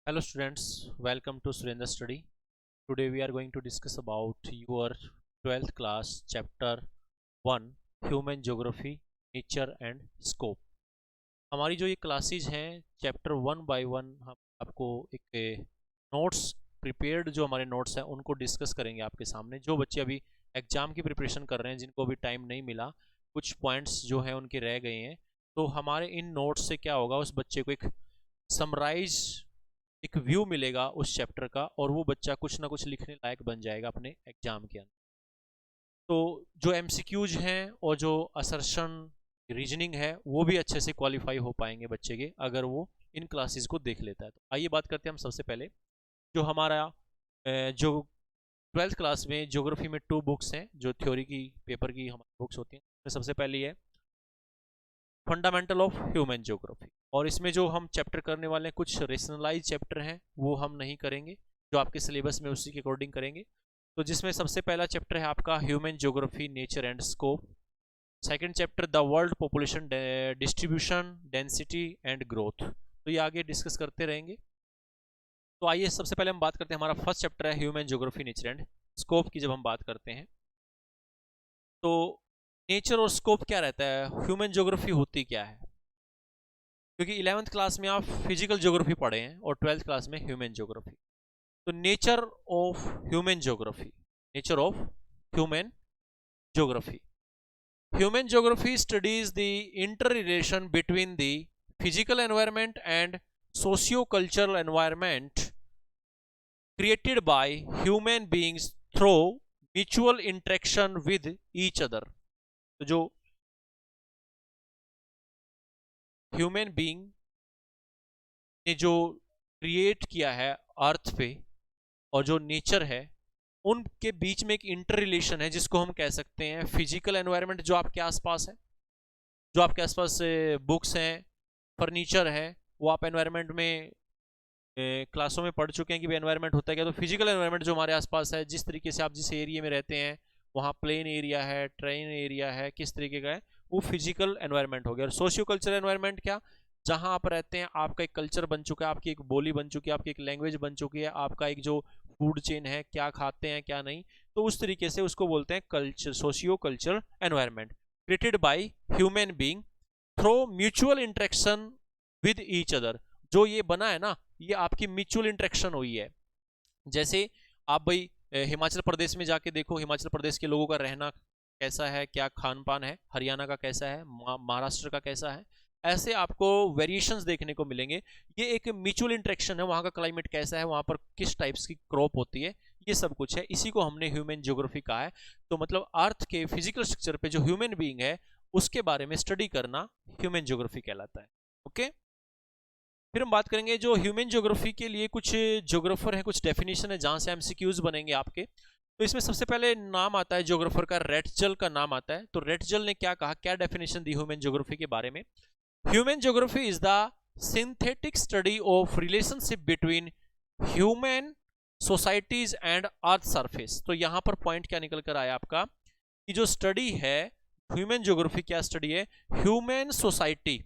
Hello students, welcome to Surendra Study. Today we are going to discuss about your 12th class chapter 1 Human Geography, Nature and Scope. हमारी जो ये classes हैं chapter 1 bye 1 हम आपको एक notes prepared जो हमारे नोट्स हैं उनको डिस्कस करेंगे आपके सामने। जो बच्चे अभी एग्ज़ाम की प्रिपरेशन कर रहे हैं, जिनको अभी टाइम नहीं मिला, कुछ पॉइंट्स जो हैं उनके रह गए हैं, तो हमारे इन नोट्स से क्या होगा, उस बच्चे को एक समराइज एक व्यू मिलेगा उस चैप्टर का, और वो बच्चा कुछ ना कुछ लिखने लायक बन जाएगा अपने एग्जाम के अंदर। तो जो एमसीक्यूज हैं और जो असर्शन रीजनिंग है वो भी अच्छे से क्वालिफाई हो पाएंगे बच्चे के, अगर वो इन क्लासेस को देख लेता है। तो आइए बात करते हैं हम सबसे पहले जो हमारा जो 12th क्लास में ज्योग्राफी में 2 बुक्स हैं जो थ्योरी की पेपर की हमारी बुक्स होती हैं। तो सबसे पहली है फंडामेंटल ऑफ ह्यूमन ज्योग्राफी, और इसमें जो हम चैप्टर करने वाले हैं कुछ रेशनलाइज चैप्टर हैं, वो हम नहीं करेंगे, जो आपके सिलेबस में उसी के अकॉर्डिंग करेंगे। तो जिसमें सबसे पहला चैप्टर है आपका human geography, nature and scope. Second chapter the world population distribution, density and growth. तो ये आगे डिस्कस करते रहेंगे। तो आइए सबसे पहले हम बात करते हैं, हमारा फर्स्ट चैप्टर है human geography, nature and scope की। जब हम बात करते हैं तो नेचर और स्कोप क्या रहता है, ह्यूमन ज्योग्राफी होती क्या है, क्योंकि 11th क्लास में आप फिजिकल ज्योग्राफी पढ़े हैं और 12th क्लास में ह्यूमन ज्योग्राफी। तो nature of human geography, nature of human geography, human geography studies the inter relation between the physical environment and socio cultural environment created by human beings through mutual interaction with each other. तो जो human being ने जो create किया है अर्थ पे और जो nature है, उनके बीच में एक इंटर रिलेशन है जिसको हम कह सकते हैं फिजिकल एनवायरनमेंट जो आपके आसपास है, जो आपके आसपास बुक्स हैं, फर्नीचर है, वो आप एनवायरनमेंट में क्लासों में पढ़ चुके हैं कि एनवायरनमेंट होता है क्या। तो फिजिकल एनवायरनमेंट जो हमारे आसपास है, जिस तरीके से आप जिस एरिया में रहते हैं, वहाँ प्लेन एरिया है, ट्रेन एरिया है, किस तरीके का है, वो फिजिकल एनवायरनमेंट हो गया। और सोशियो कल्चरल एनवायरनमेंट क्या, जहाँ आप रहते हैं आपका एक कल्चर बन चुका है, आपकी एक बोली बन चुकी है, आपकी एक लैंग्वेज बन चुकी है, आपका एक जो फूड चेन है, क्या खाते हैं क्या नहीं, तो उस तरीके से उसको बोलते हैं culture, socio cultural environment created by human being through mutual interaction with each other. जो ये बना है ना, ये आपकी म्यूचुअल इंटरेक्शन हुई है। जैसे आप भाई हिमाचल प्रदेश में जाके देखो, हिमाचल प्रदेश के लोगों का रहना कैसा है, क्या खान पान है, हरियाणा का कैसा है, महाराष्ट्र का कैसा है, ऐसे आपको वेरिएशंस देखने को मिलेंगे। ये एक म्यूचुअल इंटरेक्शन है, वहाँ का क्लाइमेट कैसा है, वहाँ पर किस टाइप्स की क्रॉप होती है, ये सब कुछ है। इसी को हमने ह्यूमन ज्योग्राफी कहा है। तो मतलब अर्थ के फिजिकल स्ट्रक्चर पे जो ह्यूमन बीइंग है उसके बारे में स्टडी करना ह्यूमन ज्योग्राफी कहलाता है। ओके, फिर हम बात करेंगे जो ह्यूमन ज्योग्राफी के लिए कुछ ज्योग्राफर है, कुछ डेफिनेशन है जहां से एमसीक्यूज बनेंगे आपके। तो इसमें सबसे पहले नाम आता है ज्योग्राफर का, रेटजल का नाम आता है। तो रेटजल ने क्या कहा, क्या डेफिनेशन दी ह्यूमन ज्योग्राफी के बारे में। Human geography is the synthetic study of relationship between human societies and earth surface. तो यहां पर पॉइंट क्या निकल कर आया आपका, कि जो स्टडी है ह्यूमन ज्योग्राफी, क्या स्टडी है, human society,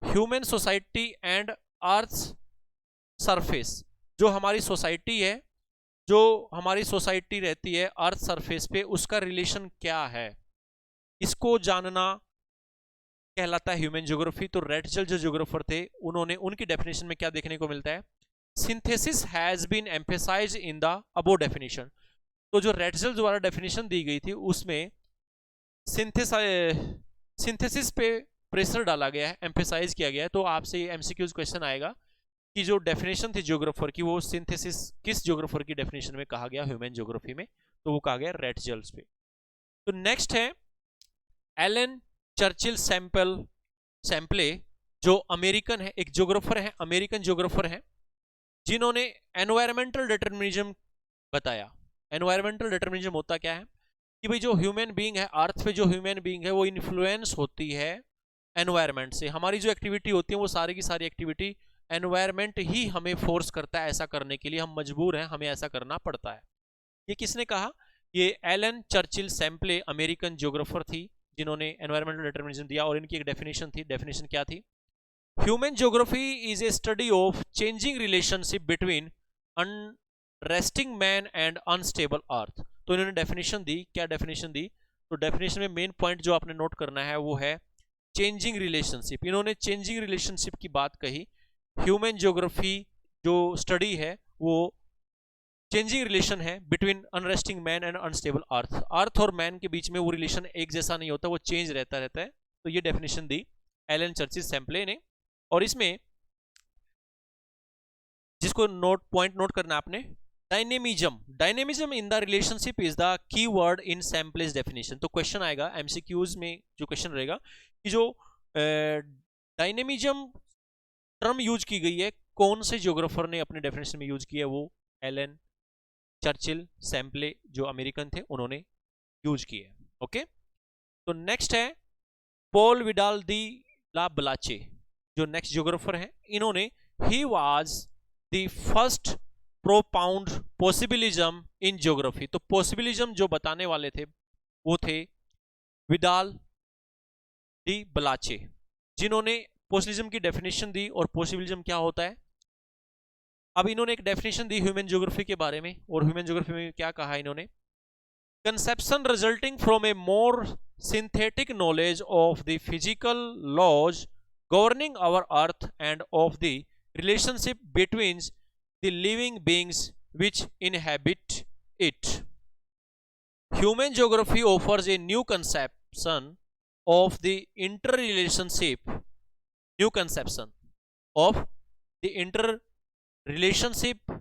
human society and earth surface. जो हमारी सोसाइटी है, जो हमारी सोसाइटी रहती है अर्थ सरफेस पे, उसका रिलेशन क्या है, इसको जानना कहलाता है ह्यूमन ज्योग्राफी। तो रेटजल जो ज्योग्राफर थे, उन्होंने उनकी डेफिनेशन में क्या देखने को मिलता है, synthesis has been emphasised in the above definition. तो जो रेटजल द्वारा डेफिनेशन दी गई थी उसमें सिंथेसिस पे प्रेशर डाला गया है, एम्फेसाइज किया गया है। तो आपसे एमसीक्यूज क्वेश्चन आएगा कि जो डेफिनेशन थी ज्योग्राफर की, वो सिंथेसिस किस ज्योग्राफर की डेफिनेशन में कहा गया ह्यूमन ज्योग्राफी में, तो वो कहा गया रेटजल्स पे। तो नेक्स्ट है एलन चर्चिल सैम्पले, जो अमेरिकन है, एक ज्योग्राफर है, अमेरिकन ज्योग्राफर है, जिन्होंने एनवायरमेंटल डिटर्मिनिज्म बताया। एनवायरमेंटल डिटर्मिनिज्म होता क्या है, कि भाई जो ह्यूमन बीइंग है, अर्थ पे जो ह्यूमन बीइंग है, वो इन्फ्लुएंस होती है एनवायरमेंट से। हमारी जो एक्टिविटी होती है वो सारी की सारी एक्टिविटी एनवायरमेंट ही हमें फोर्स करता है ऐसा करने के लिए, हम मजबूर हैं, हमें ऐसा करना पड़ता है। ये किसने कहा, ये एलन चर्चिल सैम्पले अमेरिकन ज्योग्राफर थी, जिन्होंने एनवायरमेंटल डिटर्मिनिज्म दिया। और इनकी एक डेफिनेशन थी, डेफिनेशन क्या थी, human geography is a study of changing relationship between unresting man and unstable earth. तो इन्होंने डेफिनेशन दी, क्या डेफिनेशन दी? तो डेफिनेशन में मेन पॉइंट जो आपने नोट करना है वो है चेंजिंग रिलेशनशिप। इन्होंने चेंजिंग रिलेशनशिप की बात कही। ह्यूमन ज्योग्राफी जो स्टडी है वो चेंजिंग रिलेशन है between unresting man and unstable अर्थ। अर्थ और मैन के बीच में वो रिलेशन एक जैसा नहीं होता, वो चेंज रहता है। तो ये डेफिनेशन दी एलन चर्चिल सैम्पले ने। और इसमें जिसको पॉइंट नोट करना आपने, dynamism in the relationship is the key word in Semple's definition. तो क्वेश्चन आएगा एमसीक्यूज में, जो क्वेश्चन रहेगा कि जो डायनेमिज्म टर्म यूज की गई है कौन से ज्योग्राफर ने अपने डेफिनेशन में यूज की है? वो एलन चर्चिल सैम्पले जो अमेरिकन थे उन्होंने यूज की है। ओके, तो नेक्स्ट है पॉल विडाल दी ला ब्लाचे, जो नेक्स्ट ज्योग्राफर है। इन्होंने he was the first प्रोपाउंड possibilism in geography. तो पॉसिबिलिज्म जो बताने वाले थे वो थे विडाल डी ब्लाचे, जिन्होंने पॉसिबिलिज्म की डेफिनेशन दी। और पॉसिबिलिज्म क्या होता है? अब इन्होंने एक डेफिनेशन दी ह्यूमन ज्योग्राफी के बारे में, और ह्यूमन ज्योग्राफी में क्या कहा इन्होंने? conception resulting from a more synthetic knowledge of the physical laws governing our earth and of the relationship between the living beings which inhabit it. Human geography offers a new conception of the interrelationship, new conception of the interrelationship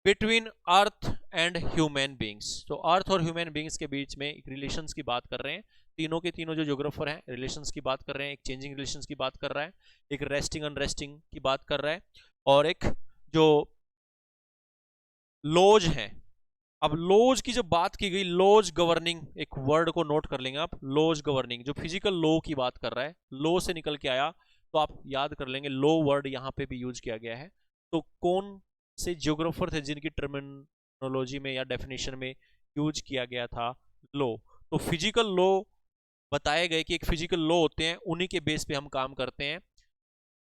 between earth and human beings. तो अर्थ और human beings के बीच में एक relations की बात कर रहे हैं। तीनों के तीनों जो ज्योग्राफर हैं रिलेशंस की बात कर रहे हैं। एक चेंजिंग रिलेशंस की बात कर रहा है, एक रेस्टिंग अनरेस्टिंग की बात कर रहा है, और एक जो लॉज है। अब लॉज की जब बात की गई, लॉज गवर्निंग, एक वर्ड को नोट कर लेंगे आप, लॉज गवर्निंग, जो फिजिकल लॉ की बात कर रहा है, लॉ से निकल के आया तो आप याद कर लेंगे लॉ वर्ड यहां पे भी यूज किया गया है। तो कौन से ज्योग्राफर थे जिनकी टर्मिनोलॉजी में या डेफिनेशन में यूज किया गया था लॉ? तो फिजिकल लॉ बताए गए कि एक फिजिकल लॉ होते हैं, उन्हीं के बेस पे हम काम करते हैं।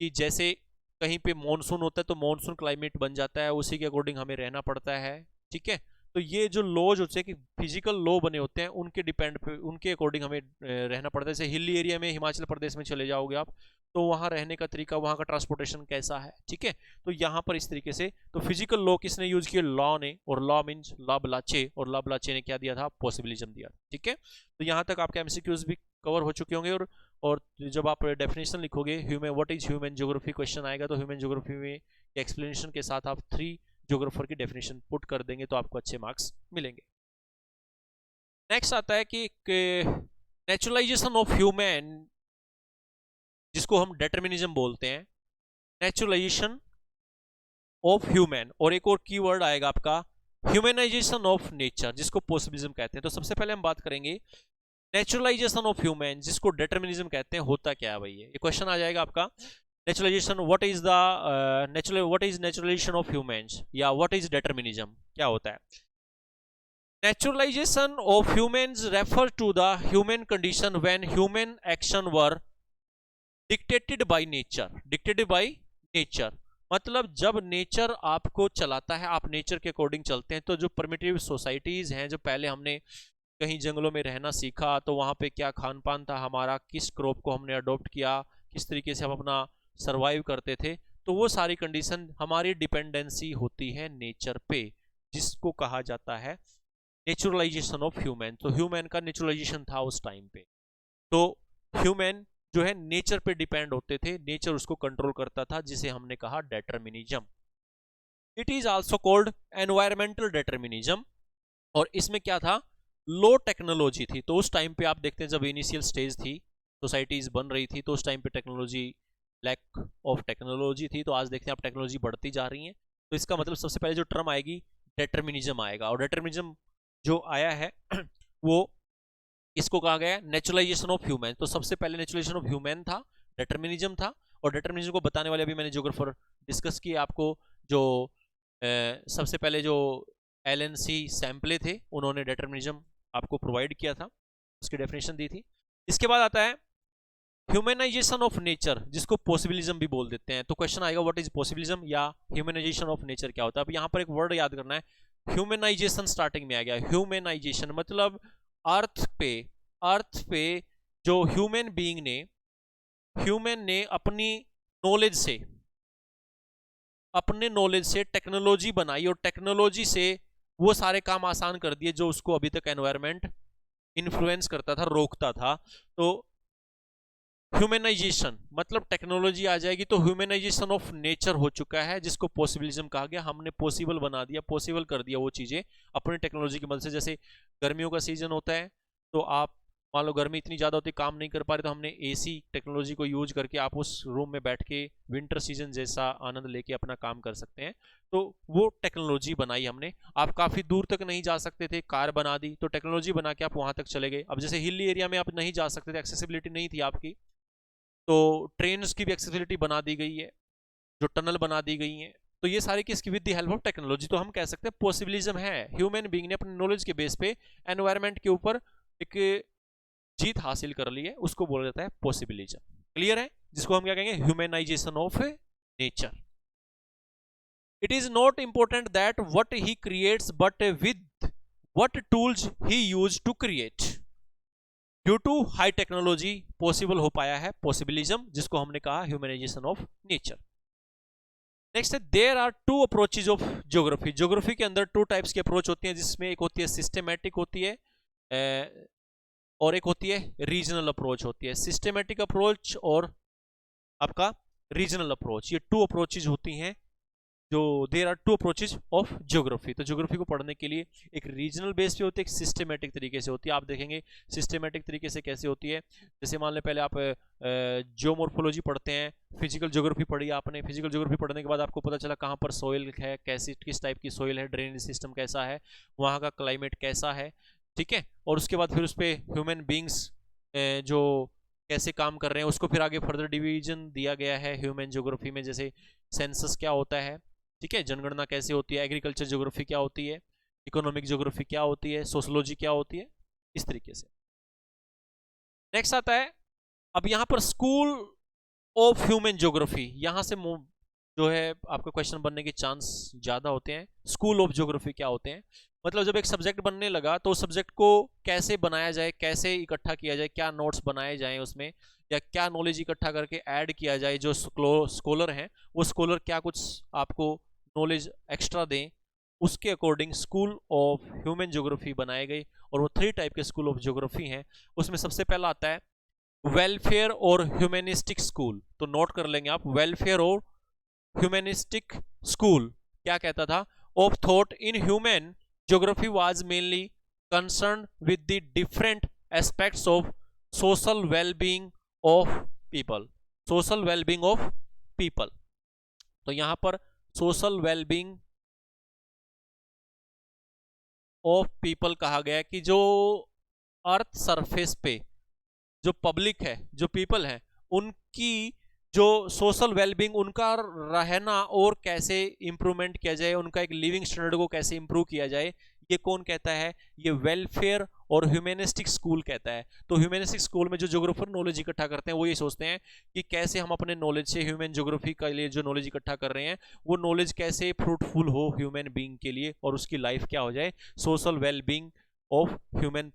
कि जैसे कहीं पे मॉनसून होता है तो मॉनसून क्लाइमेट बन जाता है, उसी के अकॉर्डिंग हमें रहना पड़ता है। ठीक है, तो ये जो लॉज होते हैं कि फिजिकल लॉ बने होते हैं, उनके डिपेंड पे, उनके अकॉर्डिंग हमें रहना पड़ता है। जैसे हिली एरिया में हिमाचल प्रदेश में चले जाओगे आप, तो वहाँ रहने का तरीका, वहाँ का ट्रांसपोर्टेशन कैसा है। ठीक है, तो यहाँ पर इस तरीके से तो फिजिकल लॉ किसने यूज किया? लॉ ने। और लॉ मीन्स ला ब्लाचे, और ला ब्लाचे ने क्या दिया था? पॉसिबिलिज्म दिया। ठीक है, तो यहाँ तक आपके एमसीक्यूज भी कवर हो चुके होंगे। और जब आप डेफिनेशन लिखोगे human, what is human geography question आएगा, तो ह्यूमन ज्योग्राफी में एक्सप्लेनेशन के साथ आप 3 ज्योग्राफर की डेफिनेशन पुट कर देंगे तो आपको अच्छे मार्क्स मिलेंगे। नेक्स्ट आता है कि नेचुरलाइजेशन ऑफ ह्यूमन, जिसको हम डिटरमिनिज्म बोलते हैं, नेचुरलाइजेशन ऑफ ह्यूमन। और एक और कीवर्ड आएगा आपका ह्यूमनाइजेशन ऑफ नेचर, जिसको पॉसिबिलिज्म कहते हैं। तो सबसे पहले हम बात करेंगे नेचुरलाइजेशन ऑफ ह्यूमन, जिसको डिटरमिनिज्म कहते हैं। होता क्या है भाई? ये क्वेश्चन आ जाएगा आपका, naturalisation, what is the what is naturalisation of humans, या व्हाट इज डिटरमिनिज्म, क्या होता है? Naturalisation of humans refer to the human condition when human action were dictated by nature. Dictated by nature मतलब जब nature आपको चलाता है, आप नेचर के अकॉर्डिंग चलते हैं। तो जो परमिटिव सोसाइटीज हैं, जो पहले हमने कहीं जंगलों में रहना सीखा, तो वहाँ पे क्या खान पान था हमारा, किस क्रॉप को हमने अडॉप्ट किया, किस तरीके से हम अपना सर्वाइव करते थे, तो वो सारी कंडीशन हमारी डिपेंडेंसी होती है नेचर पे, जिसको कहा जाता है नेचुरलाइजेशन ऑफ ह्यूमन। तो ह्यूमन का नेचुरलाइजेशन था उस टाइम पे। तो ह्यूमन जो है नेचर पे डिपेंड होते थे, नेचर उसको कंट्रोल करता था, जिसे हमने कहा determinism. It is also called environmental determinism. और इसमें क्या था? लो टेक्नोलॉजी थी। तो उस टाइम पे आप देखते हैं जब इनिशियल स्टेज थी, सोसाइटीज बन रही थी, तो उस टाइम पे टेक्नोलॉजी, लैक ऑफ टेक्नोलॉजी थी। तो आज देखते हैं आप टेक्नोलॉजी बढ़ती जा रही है। तो इसका मतलब सबसे पहले जो टर्म आएगी डिटरमिनिज्म आएगा। और डिटरमिनिज्म जो आया है वो इसको कहा गया नेचुरलाइजेशन ऑफ ह्यूमन। तो सबसे पहले नेचुरलाइजेशन ऑफ ह्यूमन था, डिटरमिनिज्म था। और डिटरमिनिज्म को बताने वाले अभी मैंने ज्योग्राफर डिस्कस किए आपको, जो सबसे पहले जो एलन सी सैम्पले थे, उन्होंने डिटरमिनिज्म आपको प्रोवाइड किया था, उसकी डेफिनेशन दी थी। इसके बाद आता है ह्यूमनाइजेशन ऑफ नेचर, जिसको पॉसिबिलिज्म भी बोल देते हैं। तो क्वेश्चन आएगा व्हाट इज पॉसिबिलिज्म या ह्यूमनाइजेशन ऑफ नेचर क्या होता है। अब यहाँ पर एक वर्ड याद करना है, ह्यूमनाइजेशन स्टार्टिंग में आ गया। ह्यूमनाइजेशन मतलब अर्थ पे जो ह्यूमन ने अपने नॉलेज से टेक्नोलॉजी बनाई और टेक्नोलॉजी से वो सारे काम आसान कर दिए जो उसको अभी तक एनवायरनमेंट इन्फ्लुएंस करता था, रोकता था। तो ह्यूमनाइजेशन मतलब टेक्नोलॉजी आ जाएगी, तो ह्यूमनाइजेशन ऑफ नेचर हो चुका है, जिसको पॉसिबिलिज्म कहा गया। हमने पॉसिबल बना दिया, पॉसिबल कर दिया वो चीजें अपनी टेक्नोलॉजी की मदद से। जैसे गर्मियों का सीजन होता है, तो आप मान लो गर्मी इतनी ज्यादा होती है, काम नहीं कर पा रहे, तो हमने एसी टेक्नोलॉजी को यूज करके आप उस रूम में बैठ के विंटर सीजन जैसा आनंद लेके अपना काम कर सकते हैं। तो वो टेक्नोलॉजी बनाई हमने। आप काफी दूर तक नहीं जा सकते थे, कार बना दी, तो टेक्नोलॉजी बना के आप वहां तक चले गए। अब जैसे हिली एरिया में आप नहीं जा सकते थे, एक्सेसिबिलिटी नहीं थी आपकी, तो ट्रेन्स की भी एक्सेसिबिलिटी बना दी गई है, जो टनल बना दी गई है। तो ये सारी किसकी with the help of technology. तो हम कह सकते हैं पॉसिबिलिज्म है, ह्यूमन बीइंग ने अपने नॉलेज के बेस पे एनवायरनमेंट के ऊपर एक जीत हासिल कर ली है, उसको बोला जाता है पॉसिबिलिज्म। क्लियर है, जिसको हम क्या कहेंगे, humanisation of nature. It is not important that what he creates but with what tools he use to create. Due to high technology possible हो पाया है पॉसिबिलिज्म, जिसको हमने कहा ह्यूमनाइजेशन ऑफ नेचर। नेक्स्ट है, there are two approaches of geography. Geography के अंदर two types की अप्रोच होती है, जिसमें एक होती है सिस्टमैटिक होती है और एक होती है रीजनल अप्रोच होती है। सिस्टमैटिक अप्रोच और आपका रीजनल अप्रोच, ये टू अप्रोचेज होती हैं। जो there are two approaches of geography. तो ज्योग्राफी को पढ़ने के लिए एक रीजनल बेस पे होती है, एक सिस्टमैटिक तरीके से होती है। आप देखेंगे सिस्टमैटिक तरीके से कैसे होती है, जैसे मान लें पहले आप जियोमॉर्फोलॉजी पढ़ते हैं, फिजिकल ज्योग्राफी पढ़ी आपने, फिजिकल ज्योग्राफी पढ़ने के बाद आपको पता चला कहाँ पर सोइल है, कैसी किस टाइप की सोइल है, ड्रेनेज सिस्टम कैसा है, वहाँ का क्लाइमेट कैसा है, ठीक है। और उसके बाद फिर उस पर ह्यूमन बींग्स जो कैसे काम कर रहे हैं, उसको फिर आगे फर्दर डिवीजन दिया गया है ह्यूमन ज्योग्राफी में। जैसे सेंसस क्या होता है, ठीक है, जनगणना कैसे होती है, एग्रीकल्चर ज्योग्राफी क्या होती है, इकोनॉमिक ज्योग्राफी क्या होती है, सोशोलॉजी क्या होती है, इस तरीके से। नेक्स्ट आता है, अब यहां पर स्कूल ऑफ ह्यूमन ज्योग्राफी, यहां से जो है आपका क्वेश्चन बनने के चांस ज्यादा होते हैं। स्कूल ऑफ ज्योग्राफी क्या होते हैं, मतलब जब एक सब्जेक्ट बनने लगा तो सब्जेक्ट को कैसे बनाया जाए, कैसे इकट्ठा किया जाए, क्या नोट्स बनाए जाएं उसमें, या क्या नॉलेज इकट्ठा करके ऐड किया जाए। जो स्कॉलर हैं वो स्कॉलर क्या कुछ आपको नॉलेज एक्स्ट्रा दें, उसके according school of human geography बनाए गए। और वो 3 टाइप के स्कूल ऑफ ज्योग्राफी हैं। उसमें सबसे पहला आता है वेलफेयर और ह्यूमनिस्टिक स्कूल। तो नोट कर लेंगे आप, वेलफेयर और ह्यूमनिस्टिक स्कूल क्या कहता था, of thought in human geography was mainly concern with the different aspects of social wellbeing of people. Social wellbeing of people, तो यहां पर सोशल वेलबींग ऑफ पीपल कहा गया कि जो अर्थ सरफेस पे जो पब्लिक है, जो पीपल है, उनकी जो सोशल वेलबींग, उनका रहना और कैसे इंप्रूवमेंट किया जाए, उनका एक लिविंग स्टैंडर्ड को कैसे इंप्रूव किया जाए, ये कौन कहता है, ये वेलफेयर और ह्यूमनिस्टिक स्कूल कहता है। तो ह्यूमनिस्टिक स्कूल में जो ज्योग्राफर नॉलेज इकट्ठा करते हैं वो ये सोचते हैं कि कैसे हम अपने नॉलेज से ह्यूमन ज्योग्राफी के लिए जो नॉलेज इकट्ठा कर रहे हैं वो नॉलेज कैसे फ्रूटफुल हो ह्यूमन बीइंग के लिए, और उसकी लाइफ क्या हो जाए, social wellbeing of human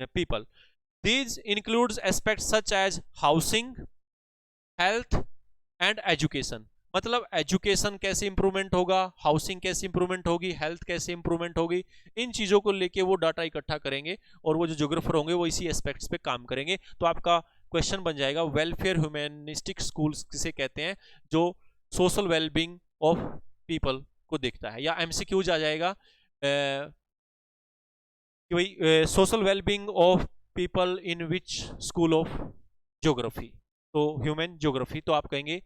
people. These includes aspects such as housing, health and education। मतलब एजुकेशन कैसे इंप्रूवमेंट होगा, हाउसिंग कैसे इंप्रूवमेंट होगी, हेल्थ कैसे इंप्रूवमेंट होगी, इन चीजों को लेके वो डाटा इकट्ठा करेंगे और वो जो ज्योग्राफर होंगे वो इसी एस्पेक्ट्स पे काम करेंगे। तो आपका क्वेश्चन बन जाएगा वेलफेयर ह्यूमनिस्टिक स्कूल्स किसे कहते हैं, जो सोशल वेलबींग ऑफ पीपल को देखता है। या एमसीक्यूज आ जाएगा कि भाई social wellbeing of people in which school of geography, तो ह्यूमन ज्योग्राफी। तो आप कहेंगे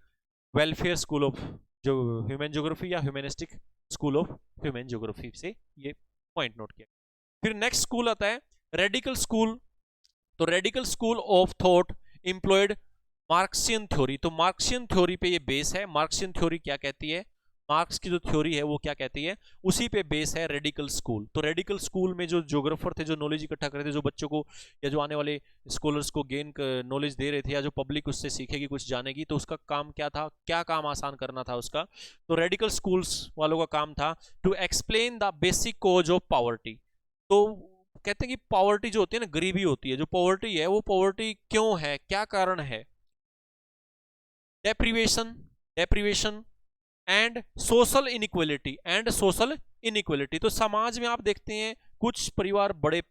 वेलफेयर स्कूल ऑफ जो ह्यूमन ज्योग्राफी या humanistic school of human geography से ये पॉइंट नोट किया। फिर नेक्स्ट स्कूल आता है रेडिकल स्कूल। तो radical school of thought employed Marxian theory. तो मार्क्सियन थ्योरी पे ये बेस है। मार्क्सियन थ्योरी क्या कहती है, मार्क्स की जो थ्योरी है वो क्या कहती है, उसी पे बेस है रेडिकल स्कूल। तो रेडिकल स्कूल में जो ज्योग्राफर थे, जो नॉलेज इकट्ठा कर रहे थे, जो बच्चों को या जो आने वाले स्कॉलर्स को गेन नॉलेज दे रहे थे, या जो पब्लिक उससे सीखेगी, कुछ जानेगी, तो उसका काम क्या था, क्या काम आसान करना था उसका। तो रेडिकल स्कूल्स वालों का काम था to explain the basic cause of poverty. तो कहते हैं कि पॉवर्टी जो होती है ना, गरीबी होती है, जो पॉवर्टी है वो पॉवर्टी क्यों है, क्या कारण है। Deprivation and social inequality. तो समाज में आप देखते हैं कुछ परिवार बड़े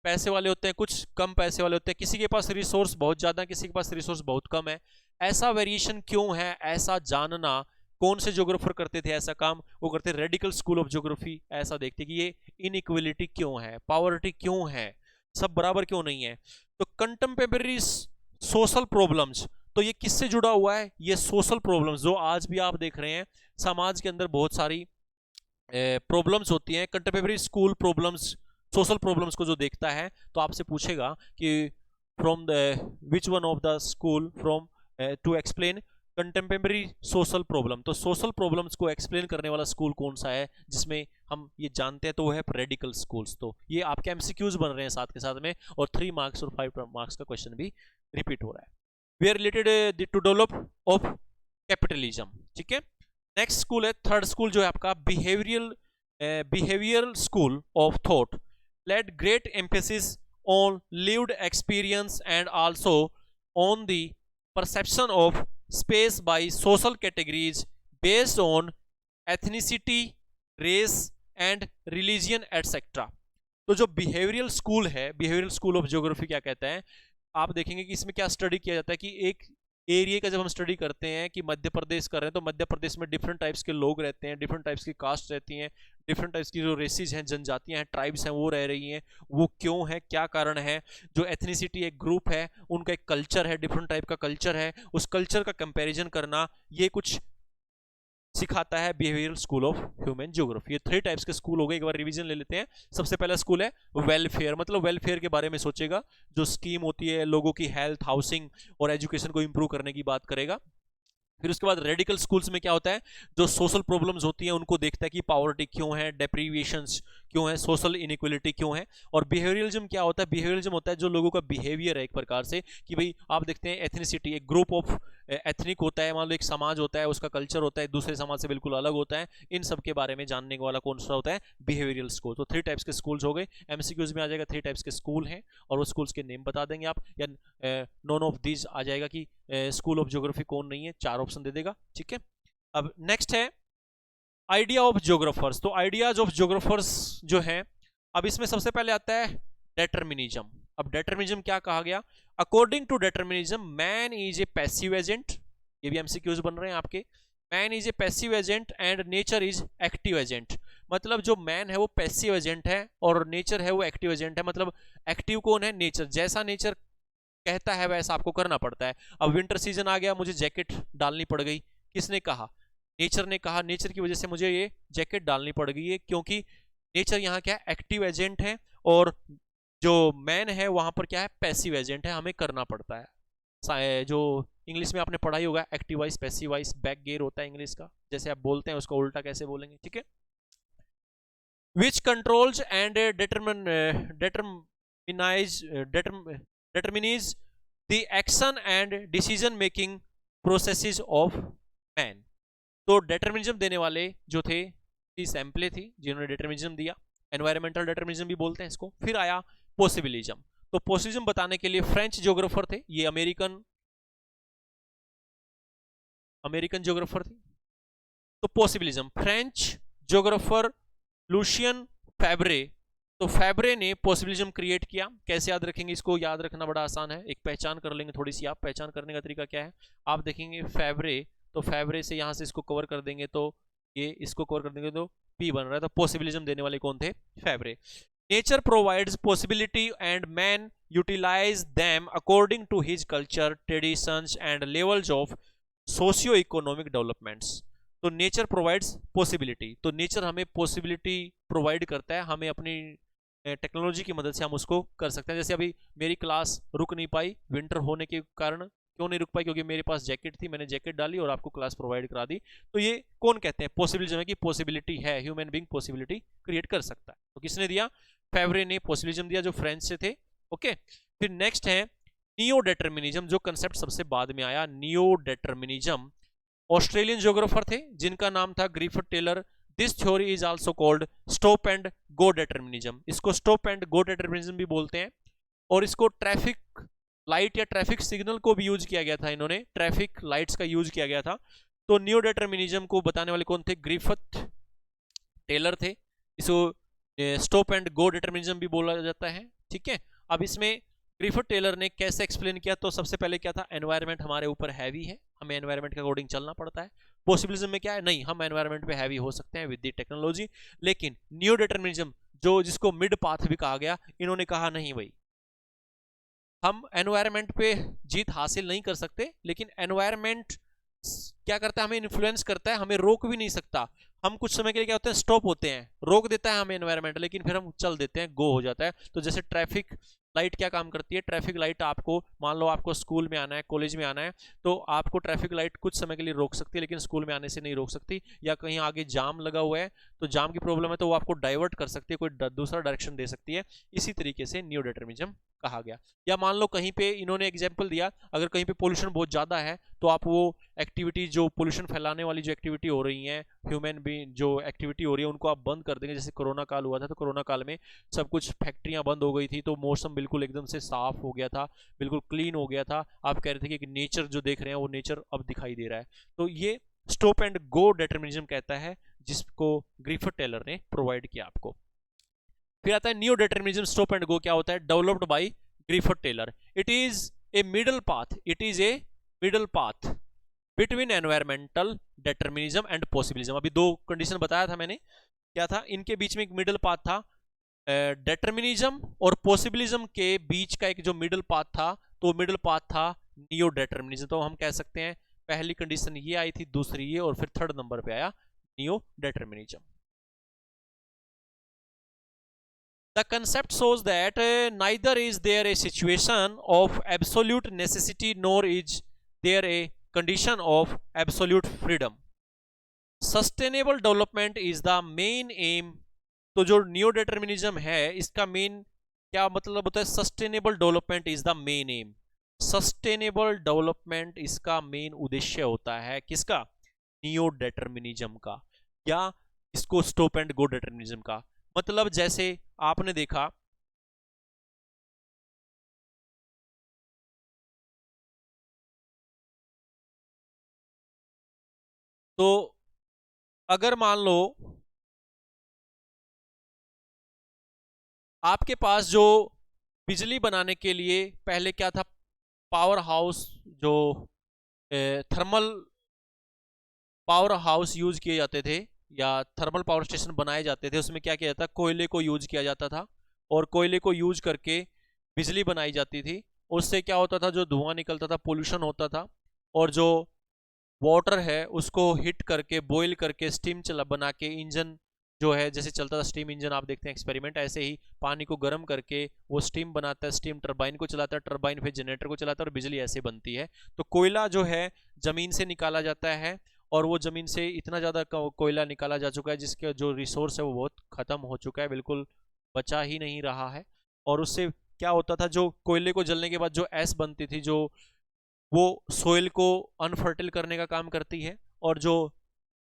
पैसे वाले होते हैं, कुछ कम पैसे वाले होते हैं, किसी के पास रिसोर्स बहुत ज्यादा है, किसी के पास रिसोर्स बहुत कम है। ऐसा वेरिएशन क्यों है, ऐसा जानना कौन से ज्योग्राफर करते थे ऐसा काम, वो करते रेडिकल स्कूल ऑफ ज्योग्राफी। ऐसा देखते कि ये इनइक्वलिटी क्यों है, पॉवर्टी क्यों है, सब बराबर क्यों नहीं है। तो कंटेम्परेरी सोशल प्रॉब्लम्स, तो ये किससे जुड़ा हुआ है, ये सोशल प्रॉब्लम्स जो आज भी आप देख रहे हैं समाज के अंदर बहुत सारी प्रॉब्लम्स होती हैं। Contemporary school problems, social problems को जो देखता है तो आपसे पूछेगा कि from the which one of the school from to explain contemporary social problem. तो सोशल प्रॉब्लम्स को एक्सप्लेन करने वाला स्कूल कौन सा है जिसमें हम ये जानते हैं, तो वो है रेडिकल स्कूल्स। तो ये आपके एमसीक्यूज बन रहे हैं साथ के साथ में, और 3 मार्क्स और 5 मार्क्स का क्वेश्चन भी रिपीट हो रहा है। We are related to develop of capitalism, ठीक है। नेक्स्ट स्कूल है, थर्ड स्कूल जो है आपका behavioural school of thought, let great emphasis on lived experience and also on the perception of space by social categories based on ethnicity, race and religion etcetera. तो जो behavioural school है, behavioural school of geography क्या कहता है, आप देखेंगे कि इसमें क्या स्टडी किया जाता है कि एक एरिया का जब हम स्टडी करते हैं कि मध्य प्रदेश कर रहे हैं, तो मध्य प्रदेश में डिफरेंट टाइप्स के लोग रहते हैं, डिफरेंट टाइप्स की कास्ट रहती हैं, डिफरेंट टाइप्स की जो रेसिस हैं, जनजातियां हैं, ट्राइब्स हैं, वो रह रही हैं, वो क्यों है, क्या कारण है। जो एथनिसिटी एक ग्रुप है, उनका एक कल्चर है, डिफरेंट टाइप का कल्चर है, उस कल्चर का कंपेरिजन करना, ये कुछ सिखाता है behavioural school of human geography. ये 3 टाइप्स के स्कूल हो गए, एक बार रिवीजन ले लेते हैं। सबसे पहला स्कूल है वेलफेयर, मतलब वेलफेयर के बारे में सोचेगा, जो स्कीम होती है लोगों की हेल्थ, हाउसिंग और एजुकेशन को इंप्रूव करने की बात करेगा। फिर उसके बाद रेडिकल स्कूल्स में क्या होता है, जो सोशल प्रॉब्लम्स होती हैं उनको देखता है कि पॉवर्टी क्यों है, डेप्रीविएशंस क्यों है, सोशल इनइक्वलिटी क्यों है। और बिहेवियरलिज्म क्या होता है, बिहेवियरलिज्म होता है जो लोगों का बिहेवियर है एक प्रकार से, कि भाई आप देखते हैं एथनिसिटी, एक ग्रुप ऑफ एथनिक होता है, मान लो एक समाज होता है, उसका कल्चर होता है, दूसरे समाज से बिल्कुल अलग होता है, इन सब के बारे में जानने वाला कौन सा होता है, बिहेवियरल स्कूल। तो 3 टाइप्स के स्कूल्स हो गए, एमसीक्यूज में आ जाएगा 3 टाइप्स के स्कूल हैं, और वो स्कूल्स के नेम बता देंगे आप, या नॉन ऑफ दीज आ जाएगा कि स्कूल ऑफ ज्योग्राफी कौन नहीं है, 4 ऑप्शन दे देगा, ठीक है। अब नेक्स्ट है आइडिया ऑफ ज्योग्राफर्स। तो आइडियाज ऑफ ज्योग्राफर्स जो है, अब इसमें सबसे पहले आता है डेटर्मिनिज्म। अब डेटर्मिनिज्म क्या कहा गया, according to determinism man is a passive agent, ये भी एमसीक्यूज बन रहे हैं आपके। Man is a passive agent and nature is active agent. मतलब जो मैन है वो पैसिव एजेंट है और नेचर है वो एक्टिव एजेंट है। मतलब एक्टिव कौन है, नेचर, जैसा नेचर कहता है वैसा आपको करना पड़ता है। अब विंटर सीजन आ गया, मुझे जैकेट डालनी पड़ गई, किसने कहा, नेचर ने कहा, नेचर की वजह से मुझे ये जैकेट डालनी पड़ गई है, क्योंकि नेचर यहाँ क्या है, एक्टिव एजेंट है, और जो मैन है वहां पर क्या है, पैसिव एजेंट है, हमें करना पड़ता है। जो इंग्लिश में आपने पढ़ाई होगा एक्टिवाइज पैसिवाइज बैक गेयर होता है इंग्लिश का, जैसे आप बोलते हैं उसका उल्टा कैसे बोलेंगे, ठीक है। विच controls and determines the action and decision making processes of man। तो डेटर्मिनिज्म देने वाले जो थे, सैम्पले थी जिन्होंने डेटर्मिनिज्म दिया, एनवायरमेंटल डेटर्मिनिज्म भी बोलते हैं इसको। फिर आया पॉसिबिलिज्म। तो पॉसिबिलिज्म बताने के लिए फ्रेंच ज्योग्राफर थे, ये अमेरिकन ज्योग्राफर थे। तो पॉसिबिलिज्म, फ्रेंच ज्योग्राफर लूशियन फैब्रे, तो फैब्रे ने पॉसिबिलिज्म क्रिएट किया। कैसे याद रखेंगे इसको, याद रखना बड़ा आसान है, एक पहचान कर लेंगे थोड़ी सी। आप पहचान करने का तरीका क्या है, आप देखेंगे फैब्रे, तो फैब्रे से यहां से इसको कवर कर देंगे, तो ये इसको कवर कर देंगे तो पी बन रहा है। तो पॉसिबिलिज्म देने वाले कौन थे, Febvre. Nature provides possibility and man utilize them according to his culture, traditions and levels of socio economic developments. तो नेचर प्रोवाइड्स पॉसिबिलिटी, तो नेचर हमें पॉसिबिलिटी प्रोवाइड करता है, हमें अपनी टेक्नोलॉजी की मदद से हम उसको कर सकते हैं। जैसे अभी मेरी क्लास रुक नहीं पाई विंटर होने के कारण, क्यों नहीं रुक पाई? क्योंकि मेरे पास जैकेट थी, मैंने जैकेट डाली और आपको क्लास प्रोवाइड करा दी। तो ये कौन कहते हैं? पॉसिबिलिज्म है कि पॉसिबिलिटी है, ह्यूमन बीइंग पॉसिबिलिटी क्रिएट कर सकता है। तो किसने दिया? फेवरे ने पॉसिबिलिज्म दिया, जो फ्रेंच से थे। ओके, फिर नेक्स्ट है नियो डिटर्मिनिज्म, जो कंसेप्ट सबसे बाद में आया। नियो डिटर्मिनिज्म ऑस्ट्रेलियन ज्योग्राफर थे जिनका नाम था Griffith Taylor. This theory is also called stop and go determinism. इसको स्टॉप एंड गो डिटर्मिनिज्म भी बोलते हैं। और इसको ट्रैफिक लाइट या ट्रैफिक सिग्नल को भी यूज किया गया था, इन्होंने ट्रैफिक लाइट्स का यूज किया गया था। तो नियो डिटर्मिनिज्म को बताने वाले कौन थे? ग्रिफिथ टेलर थे। इसको स्टॉप एंड गो डिटर्मिनिज्म भी बोला जाता है। ठीक है, अब इसमें ग्रिफिथ टेलर ने कैसे एक्सप्लेन किया? तो सबसे पहले क्या था? एनवायरनमेंट हमारे ऊपर हैवी है, हमें एनवायरनमेंट के अकॉर्डिंग चलना पड़ता है। पॉसिबिलिज्म में क्या है? नहीं, हम एनवायरनमेंट पे हैवी हो सकते हैं विद द टेक्नोलॉजी। लेकिन नियो डिटर्मिनिज्म, जो जिसको मिड पाथ भी कहा गया, इन्होंने कहा नहीं भाई, हम एनवायरनमेंट पे जीत हासिल नहीं कर सकते, लेकिन एनवायरनमेंट क्या करता है? हमें इन्फ्लुएंस करता है, हमें रोक भी नहीं सकता। हम कुछ समय के लिए क्या होते हैं? स्टॉप होते हैं, रोक देता है हमें एनवायरनमेंट, लेकिन फिर हम चल देते हैं, गो हो जाता है। तो जैसे ट्रैफिक लाइट क्या काम करती है? ट्रैफिक लाइट आपको, मान लो आपको स्कूल में आना है, कॉलेज में आना है, तो आपको ट्रैफिक लाइट कुछ समय के लिए रोक सकती है, लेकिन स्कूल में आने से नहीं रोक सकती। या कहीं आगे जाम लगा हुआ है, तो जाम की प्रॉब्लम है, तो वो आपको डाइवर्ट कर सकती है, कोई दूसरा डायरेक्शन दे सकती है। इसी तरीके से नियो डिटर्मिनिज्म कहा गया। या मान लो कहीं पे इन्होंने एग्जाम्पल दिया, अगर कहीं पे पोल्यूशन बहुत ज्यादा है, तो आप वो एक्टिविटी, जो पोल्यूशन फैलाने वाली जो एक्टिविटी हो रही है, ह्यूमन बीइंग जो एक्टिविटी हो रही है, उनको आप बंद कर देंगे। जैसे कोरोना काल हुआ था, तो कोरोना काल में सब कुछ फैक्ट्रियां बंद हो गई थी, तो मौसम बिल्कुल एकदम से साफ हो गया था, बिल्कुल क्लीन हो गया था। आप कह रहे थे कि नेचर जो देख रहे हैं वो नेचर अब दिखाई दे रहा है। तो ये स्टॉप एंड गो डिटर्मिनिज्म कहता है, जिसको ग्रिफिथ टेलर ने प्रोवाइड किया आपको। फिर आता है neo determinism. Stop and go क्या होता है? Developed by Griffith Taylor. It is a middle path, it is a middle path between environmental determinism and possibilism. अभी दो कंडीशन बताया था मैंने, क्या था? इनके बीच में एक मिडल पाथ था, डिटर्मिनिज्म और पॉसिबिलिज्म के बीच का एक जो मिडल पाथ था, तो मिडल पाथ था नियो डिटर्मिनिज्म। तो हम कह सकते हैं पहली कंडीशन ये आई थी, दूसरी ये, और फिर थर्ड नंबर पे आया neo determinism. The concept shows that neither is there a situation of absolute necessity nor is there a condition of absolute freedom. Sustainable development is the main aim. तो जो न्यू डिटर्मिनिज्म है, इसका main क्या मतलब होता है? Sustainable development is the main M. Sustainable development इसका main उद्देश्य होता है, किसका? नियो डिटर्मिनिज्म का, या इसको स्टॉप एंड गो डिटर्मिनिज्म का। मतलब जैसे आपने देखा, तो अगर मान लो आपके पास जो बिजली बनाने के लिए पहले क्या था? पावर हाउस, जो थर्मल पावर हाउस यूज किए जाते थे, या थर्मल पावर स्टेशन बनाए जाते थे, उसमें क्या किया जाता? कोयले को यूज किया जाता था, और कोयले को यूज करके बिजली बनाई जाती थी। उससे क्या होता था? जो धुआं निकलता था, पोल्यूशन होता था, और जो वाटर है उसको हिट करके, बॉईल करके, स्टीम चला बना के, इंजन जो है जैसे चलता था स्टीम इंजन, आप देखते हैं एक्सपेरिमेंट, ऐसे ही पानी को गर्म करके वो स्टीम बनाता है, स्टीम टरबाइन को चलाता है, टरबाइन फिर जनरेटर को चलाता है, और बिजली ऐसे बनती है। तो कोयला जो है जमीन से निकाला जाता है, और वो जमीन से इतना ज़्यादा कोयला निकाला जा चुका है, जिसके जो रिसोर्स है वो बहुत ख़त्म हो चुका है, बिल्कुल बचा ही नहीं रहा है। और उससे क्या होता था? जो कोयले को जलने के बाद जो ऐश बनती थी, जो वो सोइल को अनफर्टिल करने का काम करती है, और जो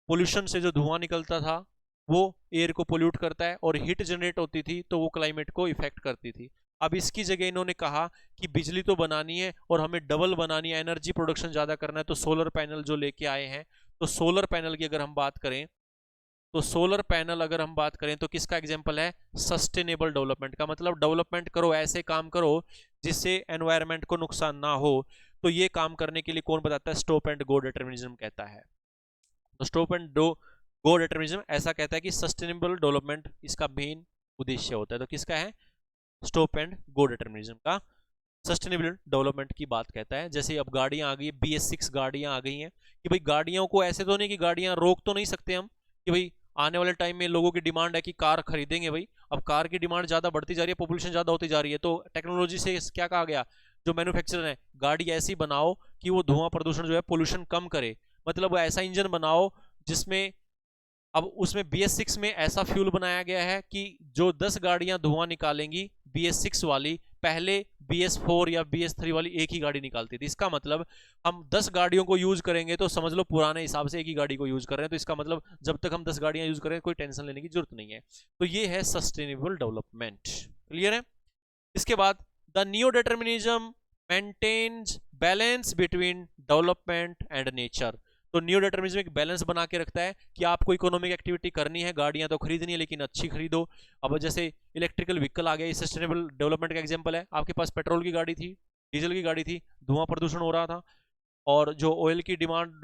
पोल्यूशन से जो धुआं निकलता था वो एयर को पोल्यूट करता है, और हीट जनरेट होती थी तो वो क्लाइमेट को इफेक्ट करती थी। अब इसकी जगह इन्होंने कहा कि बिजली तो बनानी है और हमें डबल बनानी है, एनर्जी प्रोडक्शन ज़्यादा करना है, तो सोलर पैनल जो लेके आए हैं। तो सोलर पैनल की अगर हम बात करें, तो सोलर पैनल अगर हम बात करें तो किसका एग्जांपल है? सस्टेनेबल डेवलपमेंट का। मतलब डेवलपमेंट करो, ऐसे काम करो जिससे एनवायरनमेंट को नुकसान ना हो। तो ये काम करने के लिए कौन बताता है? स्टॉप एंड गो डिटर्मिनिज्म कहता है। तो स्टॉप एंड गो डिटर्मिनिज्म ऐसा कहता है कि सस्टेनेबल डेवलपमेंट इसका मेन उद्देश्य होता है। तो किसका है? स्टॉप एंड गो डिटर्मिनिज्म का सस्टेनेबल डेवलपमेंट की बात कहता है। जैसे अब गाड़ियां आ गई, BS6 गाड़ियां आ गई हैं, कि भाई गाड़ियों को ऐसे तो नहीं कि गाड़ियां रोक तो नहीं सकते हम, कि भाई आने वाले टाइम में लोगों की डिमांड है कि कार खरीदेंगे भाई। अब कार की डिमांड ज़्यादा बढ़ती जा रही है, पॉपुलेशन ज़्यादा होती जा रही है, तो टेक्नोलॉजी से क्या कहा गया? जो मैन्युफैक्चरर है, गाड़ी ऐसी बनाओ कि वो धुआं प्रदूषण जो है पोल्यूशन कम करे, मतलब वो ऐसा इंजन बनाओ जिसमें, अब उसमें BS6 में ऐसा फ्यूल बनाया गया है कि जो 10 गाड़ियां धुआं निकालेंगी BS6 वाली, पहले BS4 या BS3 वाली एक ही गाड़ी निकालती थी। इसका मतलब हम 10 गाड़ियों को यूज करेंगे तो समझ लो पुराने हिसाब से एक ही गाड़ी को यूज कर रहे हैं, तो इसका मतलब जब तक हम 10 गाड़ियां यूज करें कोई टेंशन लेने की जरूरत नहीं है। तो ये है सस्टेनेबल डेवलपमेंट। क्लियर है? इसके बाद the new determinism maintains balance between development and nature. तो न्यू डिटर्मिनिज्म एक बैलेंस बना के रखता है कि आपको इकोनॉमिक एक्टिविटी करनी है, गाड़ियां तो खरीदनी है लेकिन अच्छी खरीदो। अब जैसे इलेक्ट्रिकल व्हीकल आ गया, ये सस्टेनेबल डेवलपमेंट का एग्जांपल है। आपके पास पेट्रोल की गाड़ी थी, डीजल की गाड़ी थी, धुआं प्रदूषण हो रहा था, और जो ऑयल की डिमांड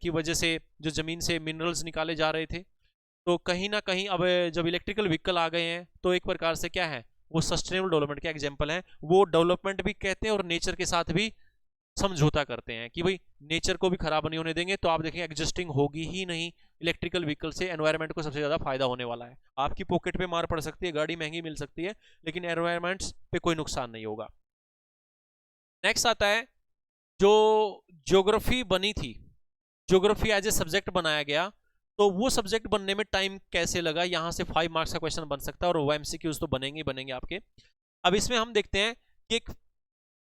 की वजह से जो जमीन से मिनरल्स निकाले जा रहे थे, तो कहीं ना कहीं अब जब इलेक्ट्रिकल व्हीकल आ गए हैं तो एक प्रकार से क्या है, वो सस्टेनेबल डेवलपमेंट के एग्जाम्पल है। वो डेवलपमेंट भी कहते हैं और नेचर के साथ भी समझौता करते हैं कि भाई नेचर को भी खराब नहीं होने देंगे। तो आप देखें एग्जिस्टिंग होगी ही नहीं, इलेक्ट्रिकल व्हीकल से एनवायरनमेंट को सबसे ज्यादा फायदा होने वाला है। आपकी पॉकेट पे मार पड़ सकती है, गाड़ी महंगी मिल सकती है, लेकिन एनवायरनमेंट पे कोई नुकसान नहीं होगा। नेक्स्ट आता है जो ज्योग्राफी बनी थी, ज्योग्राफी एज ए सब्जेक्ट बनाया गया, तो वो सब्जेक्ट बनने में टाइम कैसे लगा, यहां से 5 मार्क्स का क्वेश्चन बन सकता है और वो एमसीक्यूज तो बनेंगे ही बनेंगे आपके। अब इसमें हम देखते हैं कि एक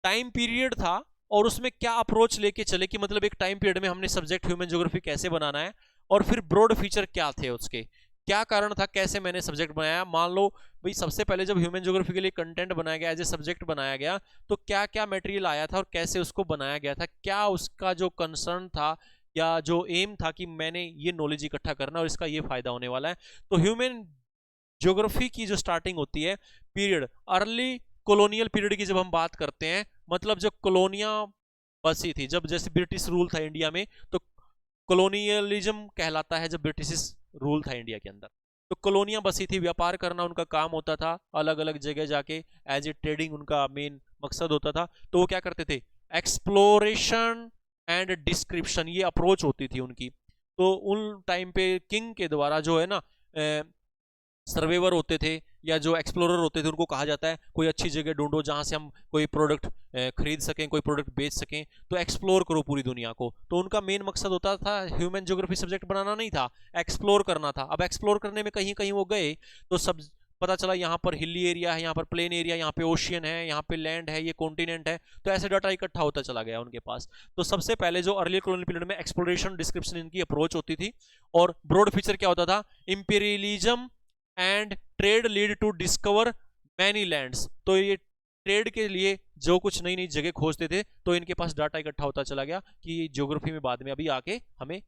टाइम पीरियड था और उसमें क्या अप्रोच लेके चले, कि मतलब एक टाइम पीरियड में हमने सब्जेक्ट ह्यूमन ज्योग्राफी कैसे बनाना है, और फिर ब्रॉड फीचर क्या थे उसके, क्या कारण था, कैसे मैंने सब्जेक्ट बनाया। मान लो भाई सबसे पहले जब ह्यूमन ज्योग्राफी के लिए कंटेंट बनाया गया, एज ए सब्जेक्ट बनाया गया, तो क्या क्या मटेरियल आया था और कैसे उसको बनाया गया था, क्या उसका जो कंसर्न था या जो एम था कि मैंने ये नॉलेज इकट्ठा करना और इसका ये फायदा होने वाला है। तो ह्यूमन ज्योग्राफी की जो स्टार्टिंग होती है पीरियड, अर्ली कॉलोनियल पीरियड की जब हम बात करते हैं, मतलब जब कॉलोनियां बसी थी, जब जैसे ब्रिटिश रूल था इंडिया में, तो कॉलोनियलिज्म कहलाता है जब ब्रिटिश रूल था इंडिया के अंदर। तो कॉलोनियां बसी थी, व्यापार करना उनका काम होता था, अलग अलग जगह जाके एज ए ट्रेडिंग उनका मेन मकसद होता था। तो वो क्या करते थे, एक्सप्लोरेशन एंड डिस्क्रिप्शन, ये अप्रोच होती थी उनकी। तो उन टाइम पे किंग के द्वारा जो है ना सर्वेवर होते थे या जो एक्सप्लोरर होते थे, उनको कहा जाता है कोई अच्छी जगह ढूंढो जहां से हम कोई प्रोडक्ट खरीद सकें, कोई प्रोडक्ट बेच सकें, तो एक्सप्लोर करो पूरी दुनिया को। तो उनका मेन मकसद होता था ह्यूमन ज्योग्राफी सब्जेक्ट बनाना नहीं था, एक्सप्लोर करना था। अब एक्सप्लोर करने में कहीं कहीं वो गए तो सब पता चला यहाँ पर हिली एरिया है, यहाँ पर प्लेन एरिया, यहाँ पे ओशियन है, यहाँ पे लैंड है, ये कॉन्टिनेंट है, तो ऐसे डाटा इकट्ठा होता चला गया उनके पास। तो सबसे पहले जो अर्ली कॉलोनियल पीरियड में एक्सप्लोरेशन डिस्क्रिप्शन इनकी अप्रोच होती थी, और ब्रॉड फीचर क्या होता था, imperialism and trade lead to discover many lands. तो ये ट्रेड के लिए जो कुछ नई नई जगह खोजते थे, तो इनके पास डाटा इकट्ठा होता चला गया कि ज्योग्राफी में बाद में अभी आके हमें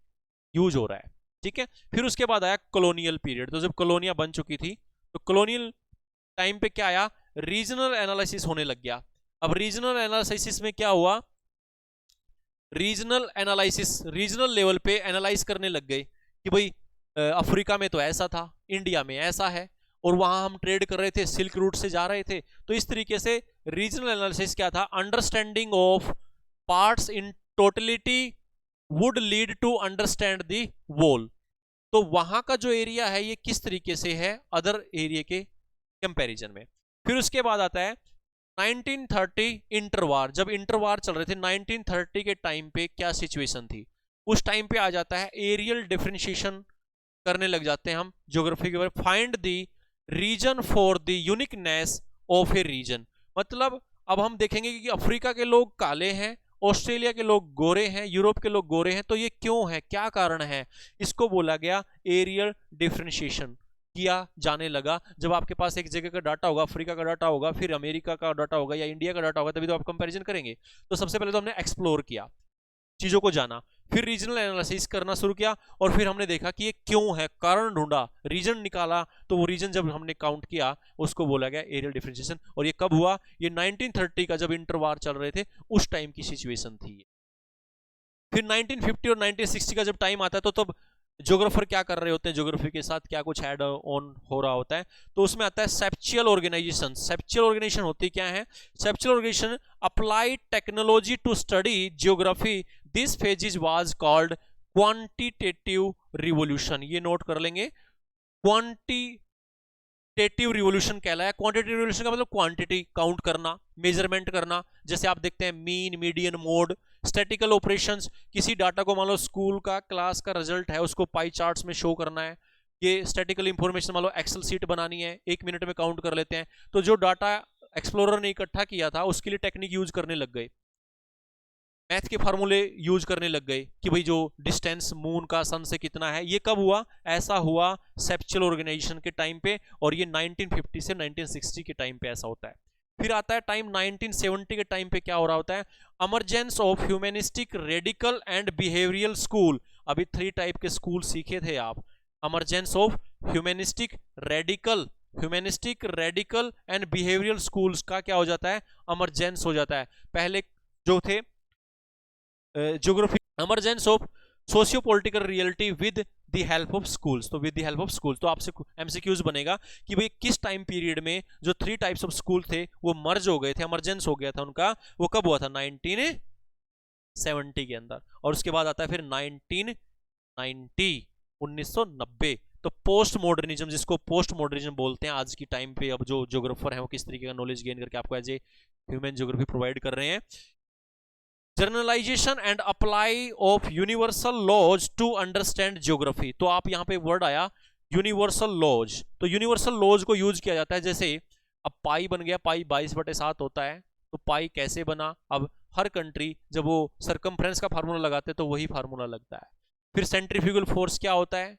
यूज हो रहा है। ठीक है, फिर उसके बाद आया कॉलोनियल पीरियड। तो जब कॉलोनियां बन चुकी थी, तो कॉलोनियल टाइम पे क्या आया, रीजनल एनालिसिस होने लग गया। अब रीजनल एनालिसिस में क्या हुआ, रीजनल एनालिसिस, रीजनल लेवल पे एनालाइज करने लग गए कि भाई अफ्रीका में तो ऐसा था, इंडिया में ऐसा है, और वहां हम ट्रेड कर रहे थे, सिल्क रूट से जा रहे थे। तो इस तरीके से रीजनल एनालिसिस क्या था, understanding of parts in totality would lead to understand the whole. तो वहां का जो एरिया है ये किस तरीके से है अदर एरिया के कंपैरिजन में। फिर उसके बाद आता है 1930 इंटरवार। जब इंटरवार चल रहे थे 1930 के टाइम पे क्या सिचुएशन थी, उस टाइम पे आ जाता है एरियल डिफरेंशिएशन करने लग जाते हैं हम ज्योग्राफी के बारे। Find the reason for the uniqueness of a region, मतलब अब हम देखेंगे कि अफ्रीका के लोग काले हैं, ऑस्ट्रेलिया के लोग गोरे हैं, यूरोप के लोग गोरे हैं, तो ये क्यों है, क्या कारण है, इसको बोला गया एरियल डिफरेंशिएशन किया जाने लगा। जब आपके पास एक जगह का डाटा होगा, अफ्रीका का डाटा होगा, फिर अमेरिका का डाटा होगा या इंडिया का डाटा होगा, तभी तो आप कंपैरिजन करेंगे। तो सबसे पहले तो हमने एक्सप्लोर किया, चीजों को जाना, फिर रीजनल एनालिसिस करना शुरू किया, और फिर हमने देखा कि ये क्यों है, कारण ढूंढा, रीजन निकाला। तो वो रीजन जब हमने काउंट किया उसको बोला गया एरियल डिफरेंशिएशन। और ये कब हुआ, ये 1930 का जब इंटरवार चल रहे थे उस टाइम की सिचुएशन थी। फिर 1950 और 1960 का जब टाइम आता है, तो तब ज्योग्राफर क्या कर रहे होते हैं, ज्योग्राफी के साथ क्या कुछ ऐड ऑन हो रहा होता है। तो उसमें आता है सेप्चुअल ऑर्गेनाइजेशन। सेप्चुअल ऑर्गेनाइजेशन होती क्या है, spatial organization applied technology to study geography. This phase was called quantitative revolution. ये नोट कर लेंगे, क्वांटिटेटिव क्वांटिटेटिव रिवोल्यूशन कहलाया। क्वांटिटेटिव रिवोल्यूशन का मतलब क्वांटिटी काउंट करना, मेजरमेंट करना। जैसे आप देखते हैं mean, median, mode. Statistical operations, किसी डाटा को मान लो स्कूल का क्लास का रिजल्ट है, उसको पाई चार्ट्स में शो करना है, ये स्टैटिकल इंफॉर्मेशन मान लो एक्सेल सीट बनानी है, 1 मिनट में काउंट कर लेते हैं। तो जो डाटा एक्सप्लोरर ने इकट्ठा किया था उसके लिए टेक्निक यूज करने लग गए, मैथ के फार्मूले यूज करने लग गए कि भाई जो डिस्टेंस मून का सन से कितना है। ये कब हुआ? ऐसा हुआ सेप्चुअल ऑर्गेनाइजेशन के टाइम पे, और ये 1950 से 1960 के टाइम पे ऐसा होता है। फिर आता है टाइम 1970 के टाइम पे, क्या हो रहा होता है? Emergence of humanistic, radical and behavioural school. अभी 3 टाइप के स्कूल सीखे थे आप। Emergence of humanistic, radical and behavioural schools का क्या हो जाता है? अमरजेंस हो जाता है। पहले जो थे geography, emergence of socio political reality with the help of schools. तो with the help of schools, तो आपसे एमसीक्यूज बनेगा कि भाई किस टाइम पीरियड में जो 3 टाइप्स ऑफ स्कूल थे वो मर्ज हो गए थे, अमरजेंस हो गया था उनका, वो कब हुआ था? 1970 के अंदर। और उसके बाद आता है फिर 1990। तो पोस्ट मॉडर्निज्म, जिसको पोस्ट मॉडर्निज्म बोलते हैं आज की टाइम पे, अब जो ज्योग्राफर है वो किस तरीके का नॉलेज गेन करके आपको as a human geography provide कर रहे हैं। Generalisation and apply of universal laws to understand geography. तो आप यहां पे वर्ड आया यूनिवर्सल लॉज, तो यूनिवर्सल लॉज को यूज किया जाता है। जैसे अब पाई बन गया, पाई 22/7 होता है, तो पाई कैसे बना? अब हर कंट्री जब वो सरकमफ्रेंस का फार्मूला लगाते हैं तो वही फार्मूला लगता है। फिर सेंट्रीफ्यूगल फोर्स क्या होता है?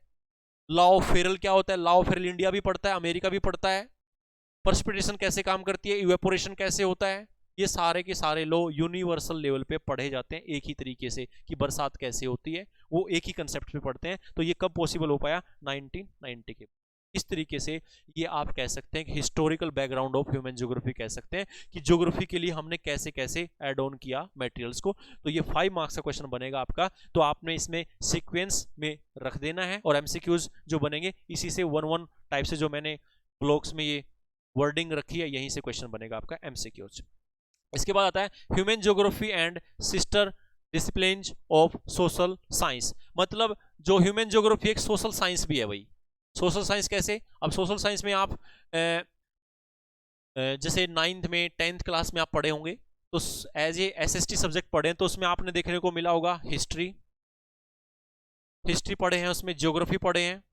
लॉ ऑफ फेरल क्या होता है? लॉ ऑफ फेरल इंडिया भी पढ़ता है, अमेरिका भी पढ़ता है। पर्सपिटेशन कैसे काम करती है, इवेपोरेशन कैसे होता है, ये सारे के सारे लॉ यूनिवर्सल लेवल पे पढ़े जाते हैं एक ही तरीके से, कि बरसात कैसे होती है, वो एक ही कंसेप्ट पे पढ़ते हैं। तो ये कब पॉसिबल हो पाया? 1990 के। इस तरीके से ये आप कह सकते हैं कि historical background of human geography कह सकते हैं, कि ज्योग्राफी के लिए हमने कैसे कैसे ऐड ऑन किया मटेरियल्स को। तो ये 5 मार्क्स का क्वेश्चन बनेगा आपका, तो आपने इसमें सीक्वेंस में रख देना है, और एमसीक्यूज जो बनेंगे इसी से 1 टाइप से जो मैंने ब्लॉक्स में ये वर्डिंग रखी है, यहीं से क्वेश्चन बनेगा आपका एमसीक्यूज। इसके बाद आता है human geography and sister discipline of social science. मतलब जो ह्यूमन ज्योग्राफी एक सोशल साइंस भी है भाई। सोशल साइंस कैसे? अब सोशल साइंस में आप जैसे 9th में 10th क्लास में आप पढ़े होंगे, तो एज ए एसएसटी सब्जेक्ट पढ़े, तो उसमें आपने देखने को मिला होगा हिस्ट्री पढ़े हैं, उसमें ज्योग्राफी पढ़े हैं,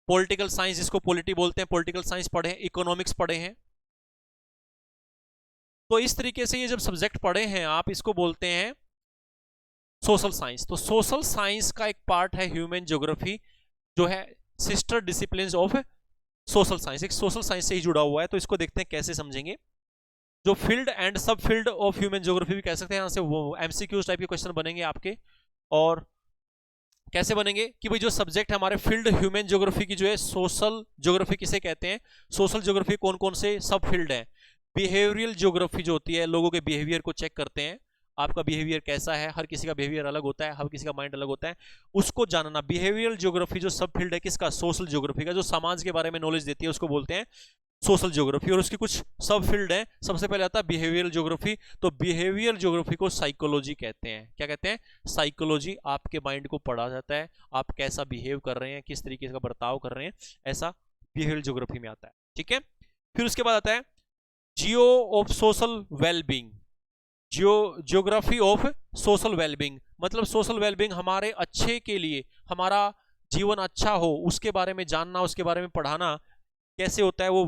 पॉलिटिकल साइंस जिसको पॉलिटी बोलते हैं, पॉलिटिकल साइंस पढ़े हैं, इकोनॉमिक्स पढ़े हैं। तो इस तरीके से ये जब सब्जेक्ट पढ़े हैं आप, इसको बोलते हैं सोशल साइंस। तो सोशल साइंस का एक पार्ट है ह्यूमन ज्योग्राफी, जो है sister disciplines of social science, एक सोशल साइंस से ही जुड़ा हुआ है। तो इसको देखते हैं कैसे समझेंगे। जो फील्ड एंड सब फील्ड ऑफ ह्यूमन ज्योग्राफी भी कह सकते हैं, यहां से वो एमसीक्यूज टाइप के क्वेश्चन बनेंगे आपके। और कैसे बनेंगे कि भाई जो सब्जेक्ट है हमारे फील्ड ह्यूमन ज्योग्राफी की, जो है सोशल ज्योग्राफी किसे कहते हैं? सोशल ज्योग्राफी कौन कौन से सब फील्ड है? बिहेवियरल ज्योग्राफी जो होती है, लोगों के बिहेवियर को चेक करते हैं, आपका बिहेवियर कैसा है, हर किसी का बिहेवियर अलग होता है, हर किसी का माइंड अलग होता है, उसको जानना। बिहेवियरल ज्योग्राफी जो सब फील्ड है किसका? सोशल ज्योग्राफी का, जो समाज के बारे में नॉलेज देती है उसको बोलते हैं सोशल ज्योग्राफी। और उसकी कुछ सब फील्ड है, सबसे पहले आता है बिहेवियरल ज्योग्राफी। तो बिहेवियरल ज्योग्राफी को साइकोलॉजी कहते हैं। क्या कहते हैं? साइकोलॉजी। आपके माइंड को पढ़ा जाता है, आप कैसा बिहेव कर रहे हैं, किस तरीके का बर्ताव कर रहे हैं, ऐसा बिहेवियरल ज्योग्राफी में आता है। ठीक है। फिर उसके बाद आता है geo of social wellbeing, geography of social wellbeing. मतलब सोशल वेलबींग हमारे अच्छे के लिए, हमारा जीवन अच्छा हो उसके बारे में जानना, उसके बारे में पढ़ाना कैसे होता है, वो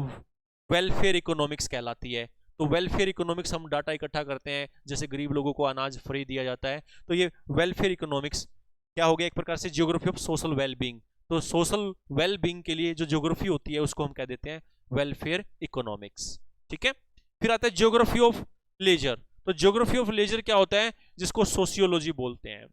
वेलफेयर इकोनॉमिक्स कहलाती है। तो वेलफेयर इकोनॉमिक्स हम डाटा इकट्ठा करते हैं, जैसे गरीब लोगों को अनाज फ्री दिया जाता है, तो ये वेलफेयर इकोनॉमिक्स क्या हो गया? एक प्रकार से जियोग्राफी ऑफ सोशल वेलबींग। तो सोशल वेलबींग के लिए जो ज्योग्राफी होती है उसको हम कह देते हैं वेलफेयर इकोनॉमिक्स। ठीक है। फिर आता है ज्योग्राफी ऑफ लेजर। तो ज्योग्राफी ऑफ लेजर क्या होता है? जिसको सोशियोलॉजी बोलते हैं।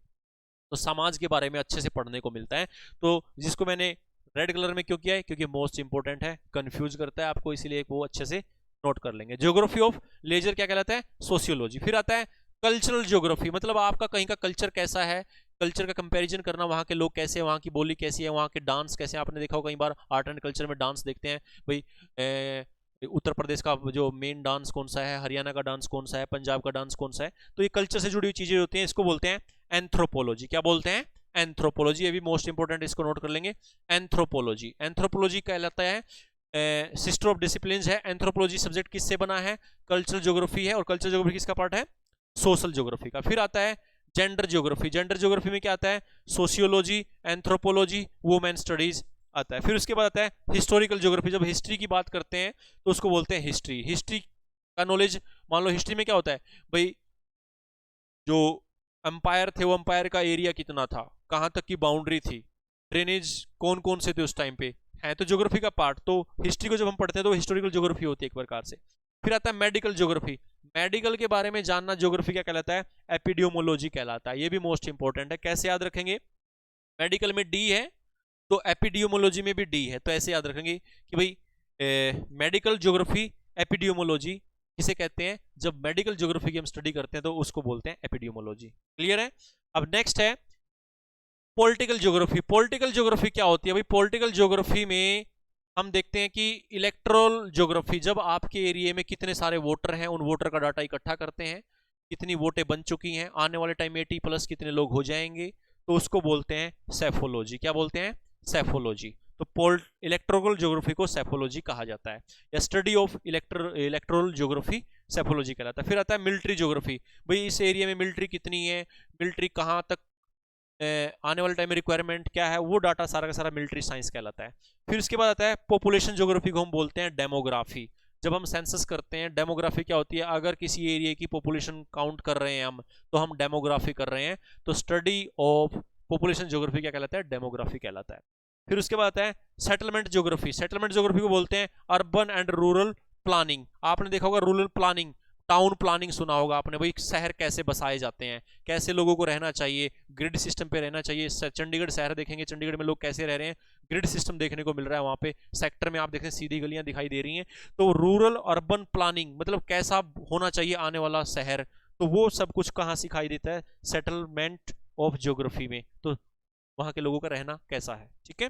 तो समाज के बारे में अच्छे से पढ़ने को मिलता है। तो जिसको मैंने रेड कलर में क्यों किया है? क्योंकि मोस्ट इंपोर्टेंट है, कंफ्यूज करता है आपको, इसीलिए वो अच्छे से नोट कर लेंगे। ज्योग्राफी ऑफ लेजर क्या कहलाता है? सोशियोलॉजी। फिर आता है कल्चरल ज्योग्राफी, मतलब आपका कहीं का कल्चर कैसा है, कल्चर का कंपैरिजन करना, वहाँ के लोग कैसे हैं, वहाँ की बोली कैसी है, वहाँ के डांस कैसे हैं। आपने देखा हो कई बार आर्ट एंड कल्चर में डांस देखते हैं भाई, उत्तर प्रदेश का जो मेन डांस कौन सा है, हरियाणा का डांस कौन सा है, पंजाब का डांस कौन सा है। तो ये कल्चर से जुड़ी हुई चीजें होती हैं, इसको बोलते हैं एंथ्रोपोलॉजी। क्या बोलते हैं? एंथ्रोपोलॉजी, ये भी मोस्ट इंपोर्टेंट, इसको नोट कर लेंगे। एंथ्रोपोलॉजी, एंथ्रोपोलॉजी कहलाता है सिस्टर ऑफ डिसिप्लिन्स है। एंथ्रोपोलॉजी सब्जेक्ट किससे बना है? कल्चरल ज्योग्राफी है, और कल्चरल ज्योग्राफी किसका पार्ट है? सोशल ज्योग्राफी का। फिर आता है जेंडर ज्योग्राफी, जेंडर ज्योग्राफी में क्या आता है? सोशियोलॉजी, एंथ्रोपोलॉजी, वुमेन स्टडीज आता है। फिर उसके बाद आता है हिस्टोरिकल ज्योग्राफी, जब हिस्ट्री की बात करते हैं तो उसको बोलते हैं हिस्ट्री। हिस्ट्री का नॉलेज, मान लो हिस्ट्री में क्या होता है भाई, जो अंपायर थे वो अंपायर का एरिया कितना था, कहां तक की बाउंड्री थी, ड्रेनेज कौन कौन से थे उस टाइम पे, है तो ज्योग्राफी का पार्ट। तो हिस्ट्री को जब हम पढ़ते हैं तो हिस्टोरिकल ज्योग्राफी होती है एक प्रकार से। फिर आता है मेडिकल ज्योग्राफी, मेडिकल के बारे में जानना ज्योग्राफी क्या कहलाता है? एपिडियोमोलॉजी कहलाता है। ये भी मोस्ट इंपॉर्टेंट है, कैसे याद रखेंगे? मेडिकल में डी है तो एपिडियोमोलॉजी में भी डी है, तो ऐसे याद रखेंगे कि भाई मेडिकल ज्योग्राफी, एपिडियोमोलॉजी किसे कहते हैं? जब मेडिकल ज्योग्राफी की हम स्टडी करते हैं तो उसको बोलते हैं एपिडियोमोलॉजी। क्लियर है? अब नेक्स्ट है पॉलिटिकल ज्योग्राफी। पॉलिटिकल ज्योग्राफी क्या होती है भाई? पॉलिटिकल ज्योग्राफी में हम देखते हैं कि इलेक्टोरल ज्योग्राफी, जब आपके एरिया में कितने सारे वोटर हैं उन वोटर का डाटा इकट्ठा करते हैं, कितनी वोटें बन चुकी हैं, आने वाले टाइम में 80+ कितने लोग हो जाएंगे, तो उसको बोलते हैं सेफोलॉजी। क्या बोलते हैं? सेफोलॉजी। तो इलेक्टोरल ज्योग्राफी को सेफोलॉजी कहा जाता है, या study of electoral geography psephology कहलाता है। फिर आता है मिलिट्री ज्योग्राफी, भाई इस एरिया में मिलिट्री कितनी है, मिलिट्री कहाँ तक आने वाले टाइम में रिक्वायरमेंट क्या है, वो डाटा सारा का सारा मिलिट्री साइंस कहलाता है। फिर उसके बाद आता है पॉपुलेशन ज्योग्राफी को हम बोलते हैं डेमोग्राफी। जब हम सेंसस करते हैं, डेमोग्राफी क्या होती है? अगर किसी एरिया की पॉपुलेशन काउंट कर रहे हैं हम, तो हम डेमोग्राफी कर रहे हैं। तो स्टडी ऑफ पॉपुलेशन ज्योग्राफी क्या कहलाता है? डेमोग्राफी कहलाता है। फिर उसके बाद आता है सेटलमेंट ज्योग्राफी। सेटलमेंट ज्योग्राफी को बोलते हैं अर्बन एंड रूरल प्लानिंग। आपने देखा होगा रूरल प्लानिंग, टाउन प्लानिंग सुना होगा आपने, भाई शहर कैसे बसाए जाते हैं, कैसे लोगों को रहना चाहिए, ग्रिड सिस्टम पे रहना चाहिए। चंडीगढ़ शहर देखेंगे, चंडीगढ़ में लोग कैसे रह रहे हैं, ग्रिड सिस्टम देखने को मिल रहा है वहां पे। सेक्टर में आप देखें सीधी गलियां दिखाई दे रही हैं। तो रूरल अर्बन प्लानिंग मतलब कैसा होना चाहिए आने वाला शहर, तो वो सब कुछ कहाँ सिखाई देता है? सेटलमेंट ऑफ ज्योग्राफी में। तो वहां के लोगों का रहना कैसा है, ठीक है।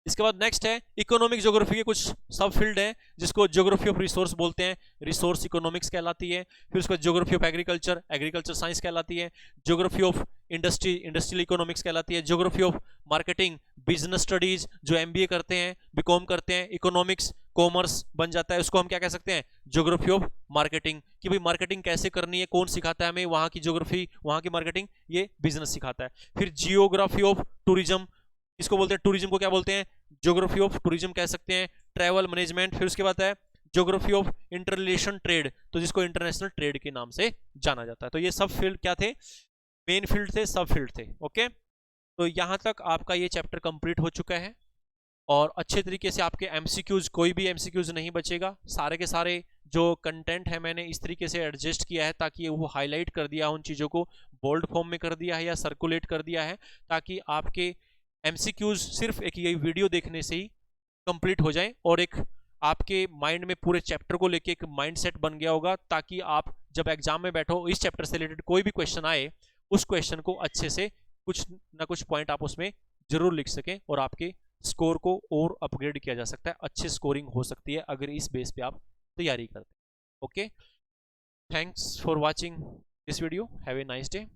इसके बाद नेक्स्ट है इकोनॉमिक ज्योग्राफी के कुछ सब फील्ड है, जिसको ज्योग्राफी ऑफ रिसोर्स बोलते हैं, रिसोर्स इकोनॉमिक्स कहलाती है। फिर उसके बाद geography of agriculture, agriculture science कहलाती है। Geography of industry, industrial economics कहलाती है। Geography of marketing, business studies, जो एमबीए करते हैं, बीकॉम करते हैं, इकोनॉमिक्स कॉमर्स बन जाता है, उसको हम क्या कह सकते हैं? ज्योग्राफी ऑफ मार्केटिंग, कि भाई मार्केटिंग कैसे करनी है, कौन सिखाता है हमें, वहां की ज्योग्राफी, वहां की मार्केटिंग, ये बिजनेस सिखाता है। फिर जियोग्राफी ऑफ टूरिज्म, इसको बोलते हैं, टूरिज्म को क्या बोलते हैं? ज्योग्राफी ऑफ टूरिज्म कह सकते हैं, ट्रैवल मैनेजमेंट। फिर उसके बाद है geography of inter relation trade, तो जिसको इंटरनेशनल ट्रेड के नाम से जाना जाता है। तो ये सब फील्ड क्या थे? मेन फील्ड थे, सब फील्ड थे। ओके, तो यहां तक आपका ये चैप्टर कंप्लीट हो चुका है, और अच्छे तरीके से आपके एमसीक्यूज, कोई भी एमसीक्यूज नहीं बचेगा। सारे के सारे जो कंटेंट है मैंने इस तरीके से एडजस्ट किया है, ताकि वो हाईलाइट कर दिया, उन चीज़ों को बोल्ड फॉर्म में कर दिया है या सर्कुलेट कर दिया है, ताकि आपके एमसीक्यूज सिर्फ एक ये वीडियो देखने से ही कंप्लीट हो जाए, और एक आपके माइंड में पूरे चैप्टर को लेके एक माइंडसेट बन गया होगा, ताकि आप जब एग्जाम में बैठो, इस चैप्टर से रिलेटेड कोई भी क्वेश्चन आए, उस क्वेश्चन को अच्छे से कुछ ना कुछ पॉइंट आप उसमें जरूर लिख सकें, और आपके स्कोर को और अपग्रेड किया जा सकता है, अच्छी स्कोरिंग हो सकती है अगर इस बेस पे आप तैयारी करते हैं। Okay, thanks for watching this video, have a nice day.